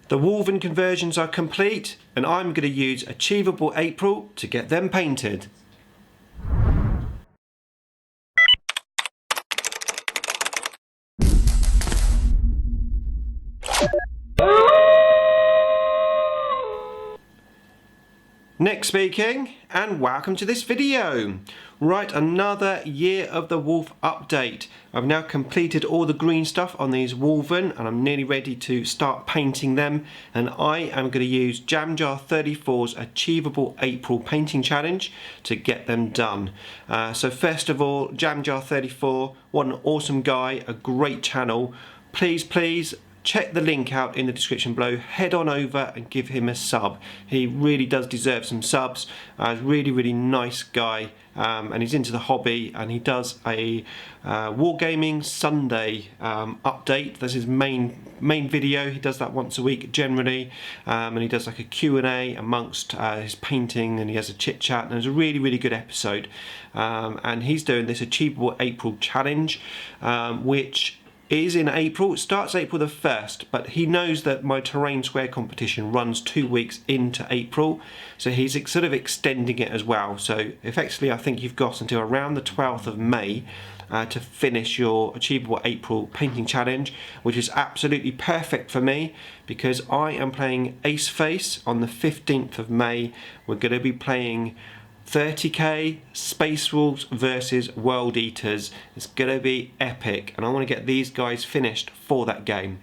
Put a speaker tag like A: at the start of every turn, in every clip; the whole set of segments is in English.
A: The Wulfen conversions are complete, and I'm going to use Achievable April to get them painted. Nick speaking, and welcome to this video. Right, another Year of the Wolf update. I've now completed all the green stuff on these Wulfen and I'm nearly ready to start painting them, and I am going to use Jamjar 34's Achievable April painting challenge to get them done. So first of all, Jamjar 34, what an awesome guy, a great channel. Please check the link out in the description below. Head on over and give him a sub. He really does deserve some subs. Really nice guy, and he's into the hobby, and he does a Wargaming Sunday update. That's his main video. He does that once a week generally, and he does like a Q&A amongst his painting, and he has a chit chat, and it's a really good episode. And he's doing this Achievable April challenge, which is in April. It starts April the 1st, but he knows that my terrain square competition runs 2 weeks into April, so he's sort of extending it as well. So effectively I think you've got until around the 12th of May to finish your Achievable April painting challenge, which is absolutely perfect for me because I am playing Aceface on the 15th of May. We're going to be playing 30k Space Wolves versus World Eaters. It's gonna be epic, and I want to get these guys finished for that game.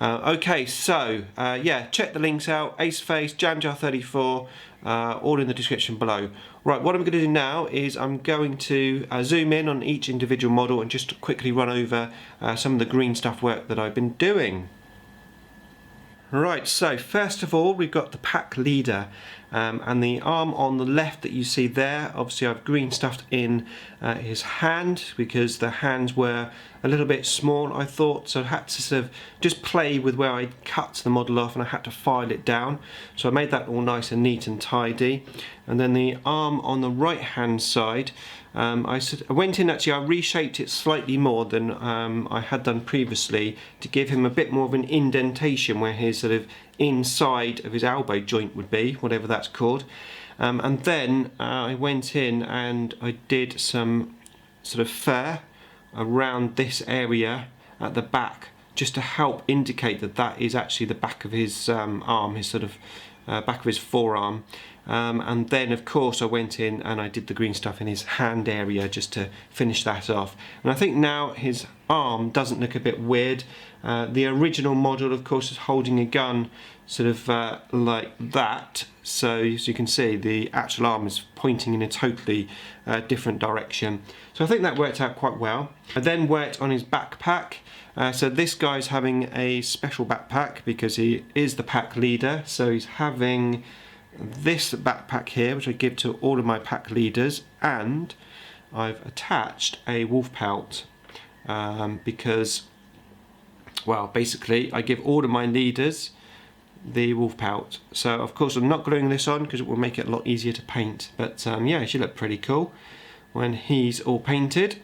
A: Okay, so yeah, check the links out. Aceface, Jamjar 34, all in the description below. Right, what I'm going to do now is I'm going to zoom in on each individual model and just quickly run over some of the green stuff work that I've been doing. Right, so first of all we've got the pack leader, and the arm on the left that you see there, obviously I've green stuffed in his hand because the hands were a little bit small, I thought, so I had to sort of just play with where I cut the model off, and I had to file it down, so I made that all nice and neat and tidy. And then the arm on the right hand side, I went in, actually I reshaped it slightly more than I had done previously to give him a bit more of an indentation where his sort of inside of his elbow joint would be, whatever that's called. And then I went in and I did some sort of fur around this area at the back, just to help indicate that that is actually the back of his arm, his sort of back of his forearm. And then of course I went in and I did the green stuff in his hand area just to finish that off. And I think now his arm doesn't look a bit weird. The original model of course is holding a gun sort of like that, so as you can see the actual arm is pointing in a totally different direction. So I think that worked out quite well. I then worked on his backpack. So this guy's having a special backpack because he is the pack leader, so he's having this backpack here which I give to all of my pack leaders, and I've attached a wolf pelt because, well, basically I give all of my leaders the wolf pelt. So of course I'm not gluing this on because it will make it a lot easier to paint, but yeah, it should look pretty cool when he's all painted.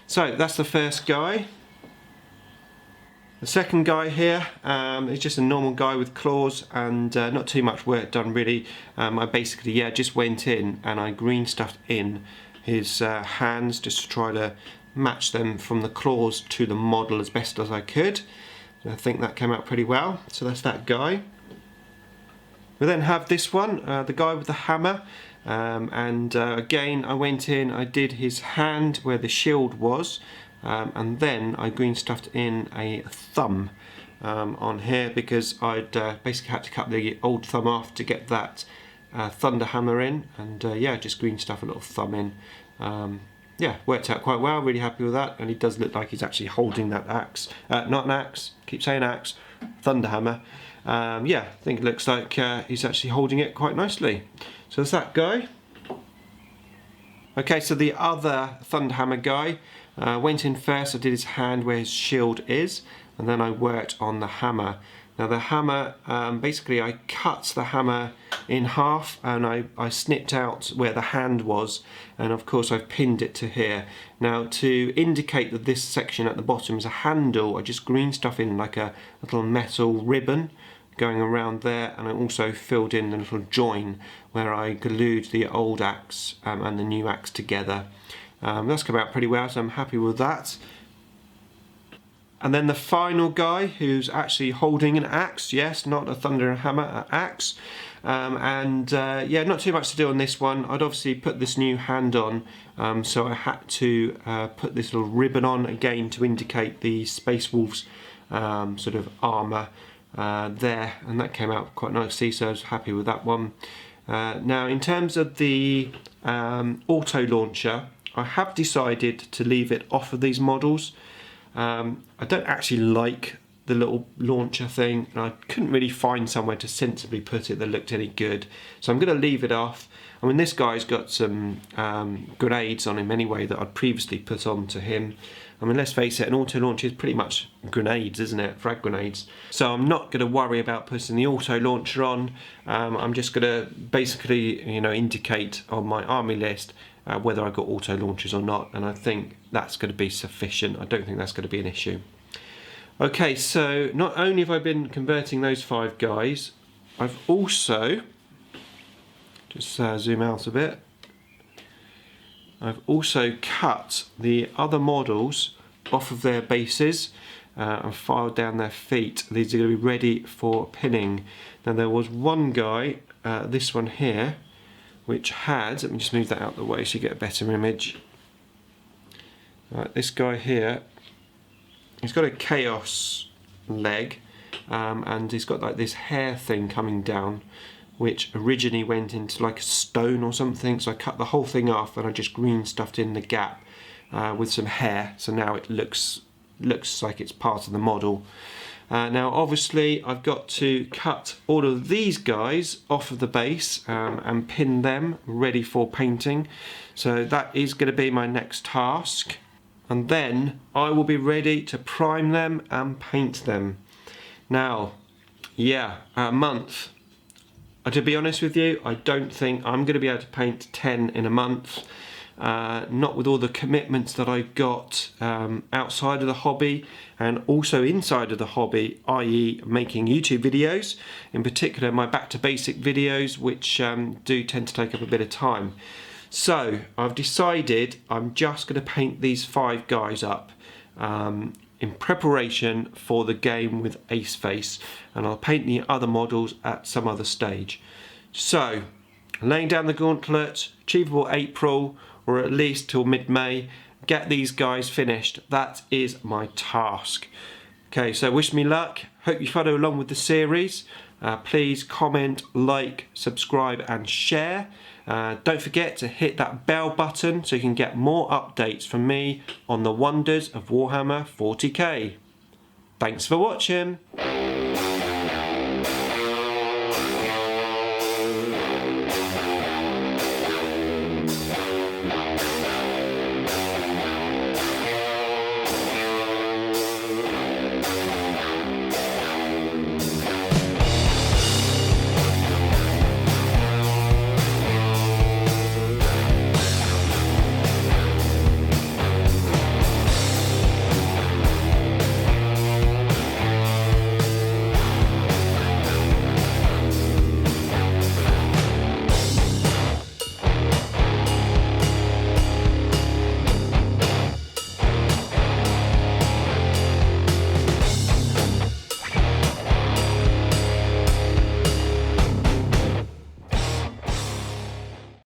A: So that's the first guy. The second guy here is just a normal guy with claws and not too much work done really. I basically, yeah, just went in and I green stuffed in his hands just to try to match them from the claws to the model as best as I could. And I think that came out pretty well. So that's that guy. We then have this one, the guy with the hammer, and again I went in, I did his hand where the shield was, and then I green stuffed in a thumb on here because I'd basically had to cut the old thumb off to get that thunder hammer in, and yeah, just green stuff a little thumb in. Yeah, worked out quite well, really happy with that, and he does look like he's actually holding that axe, not an axe, keep saying axe, thunder hammer. Yeah, I think it looks like he's actually holding it quite nicely. So there's that guy. Okay, so the other Thunderhammer guy went in first. I did his hand where his shield is, and then I worked on the hammer. Now the hammer, basically I cut the hammer in half and I snipped out where the hand was, and of course I've pinned it to here. Now to indicate that this section at the bottom is a handle, I just green stuff in like a little metal ribbon going around there, and I also filled in the little join where I glued the old axe and the new axe together. That's come out pretty well, so I'm happy with that. And then the final guy who's actually holding an axe, yes, not a thunder and hammer, an axe. Yeah, not too much to do on this one. I'd obviously put this new hand on, so I had to put this little ribbon on again to indicate the Space Wolf's sort of armour there, and that came out quite nicely, so I was happy with that one. Now, in terms of the auto launcher, I have decided to leave it off of these models. I don't actually like the little launcher thing, and I couldn't really find somewhere to sensibly put it that looked any good, so I'm going to leave it off. I mean, this guy's got some grenades on him anyway that I'd previously put onto him. I mean, let's face it, an auto launcher is pretty much grenades, isn't it? Frag grenades. So I'm not going to worry about putting the auto launcher on. I'm just going to basically, you know, indicate on my army list whether I got auto launchers or not, and I think that's going to be sufficient. I don't think that's going to be an issue. Okay, so not only have I been converting those 5 guys, I've also, just zoom out a bit, I've also cut the other models off of their bases and filed down their feet. These are going to be ready for pinning. Now, there was one guy, this one here, which had, let me just move that out of the way so you get a better image. Right, this guy here, he's got a chaos leg, and he's got like this hair thing coming down, which originally went into like a stone or something, so I cut the whole thing off and I just green stuffed in the gap with some hair, so now it looks like it's part of the model. Now obviously I've got to cut all of these guys off of the base and pin them ready for painting, so that is going to be my next task, and then I will be ready to prime them and paint them. Now, yeah, a month. To be honest with you, I don't think I'm going to be able to paint 10 in a month. Not with all the commitments that I've got outside of the hobby and also inside of the hobby, i.e. making YouTube videos, in particular my back to basic videos, which do tend to take up a bit of time. So I've decided I'm just going to paint these 5 guys up in preparation for the game with Aceface, and I'll paint the other models at some other stage. So, laying down the gauntlet, achievable April, or at least till mid-May, get these guys finished. That is my task. Okay, so wish me luck. Hope you follow along with the series. Please comment, like, subscribe and share. Don't forget to hit that bell button so you can get more updates from me on the wonders of Warhammer 40k. Thanks for watching.